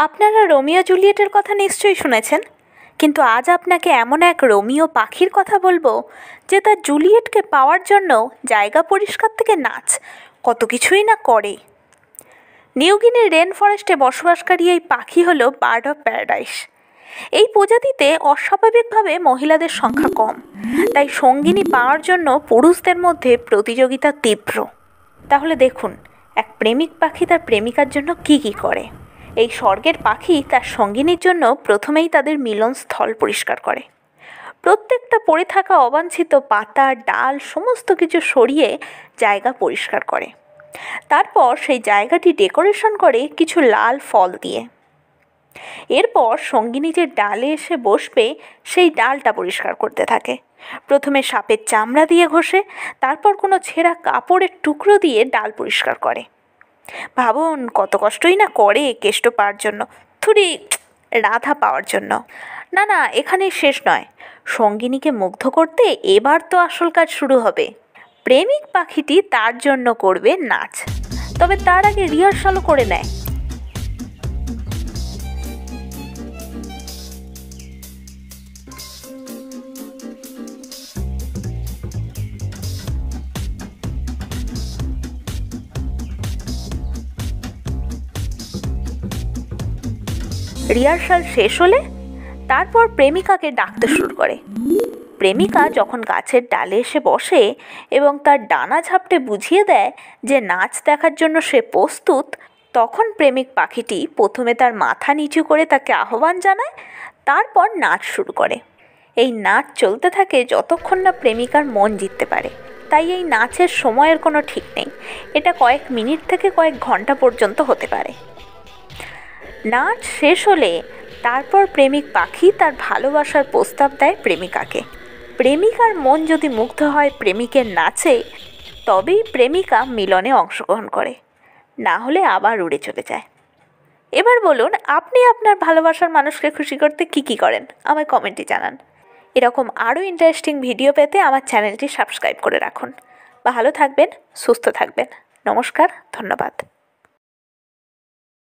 আপনারা রোমিও জুলিয়েটের কথা নিশ্চয়ই শুনেছেন, কিন্তু আজ আপনাকে এমন এক রোমিও পাখির কথা বলবো যে তার জুলিয়েটকে পাওয়ার জন্য জায়গা পরিষ্কার থেকে নাচ কত কিছুই না করে। নিউগিনির রেন ফরেস্টে বসবাসকারী এই পাখি হলো বার্ড অফ প্যারাডাইস। এই প্রজাতিতে অস্বাভাবিকভাবে মহিলাদের সংখ্যা কম, তাই সঙ্গিনী পাওয়ার জন্য পুরুষদের মধ্যে প্রতিযোগিতা তীব্র। তাহলে দেখুন এক প্রেমিক পাখি তার প্রেমিকার জন্য কি কি করে। এই স্বর্গের পাখি তার সঙ্গিনীর জন্য প্রথমেই তাদের মিলনস্থল পরিষ্কার করে। প্রত্যেকটা পড়ে থাকা অবাঞ্ছিত পাতা, ডাল সমস্ত কিছু সরিয়ে জায়গা পরিষ্কার করে। তারপর সেই জায়গাটি ডেকোরেশন করে কিছু লাল ফল দিয়ে। এরপর সঙ্গিনী যে ডালে এসে বসবে সেই ডালটা পরিষ্কার করতে থাকে। প্রথমে সাপের চামড়া দিয়ে ঘষে, তারপর কোনো ছেঁড়া কাপড়ের টুকরো দিয়ে ডাল পরিষ্কার করে। ভাবুন কত কষ্টই না করে কেষ্ট পাওয়ার জন্য, থুড়ি রাধা পাওয়ার জন্য। না না, এখানেই শেষ নয়। সঙ্গিনীকে মুগ্ধ করতে এবার তো আসল কাজ শুরু হবে। প্রেমিক পাখিটি তার জন্য করবে নাচ, তবে তার আগে রিহার্সালও করে নেয়। রিহার্সাল শেষ হলে তারপর প্রেমিকাকে ডাকতে শুরু করে। প্রেমিকা যখন গাছের ডালে এসে বসে এবং তার ডানা ঝাপটে বুঝিয়ে দেয় যে নাচ দেখার জন্য সে প্রস্তুত, তখন প্রেমিক পাখিটি প্রথমে তার মাথা নিচু করে তাকে আহ্বান জানায়, তারপর নাচ শুরু করে। এই নাচ চলতে থাকে যতক্ষণ না প্রেমিকার মন জিততে পারে। তাই এই নাচের সময়ের কোনো ঠিক নেই, এটা কয়েক মিনিট থেকে কয়েক ঘন্টা পর্যন্ত হতে পারে। নাচ শেষ হলে তারপর প্রেমিক পাখি তার ভালোবাসার প্রস্তাব দেয় প্রেমিকাকে। প্রেমিকার মন যদি মুগ্ধ হয় প্রেমিকের নাচে, তবেই প্রেমিকা মিলনে অংশগ্রহণ করে, না হলে আবার উড়ে চলে যায়। এবার বলুন, আপনি আপনার ভালোবাসার মানুষকে খুশি করতে কি কি করেন, আমায় কমেন্টে জানান। এরকম আরও ইন্টারেস্টিং ভিডিও পেতে আমার চ্যানেলটি সাবস্ক্রাইব করে রাখুন। ভালো থাকবেন, সুস্থ থাকবেন। নমস্কার, ধন্যবাদ।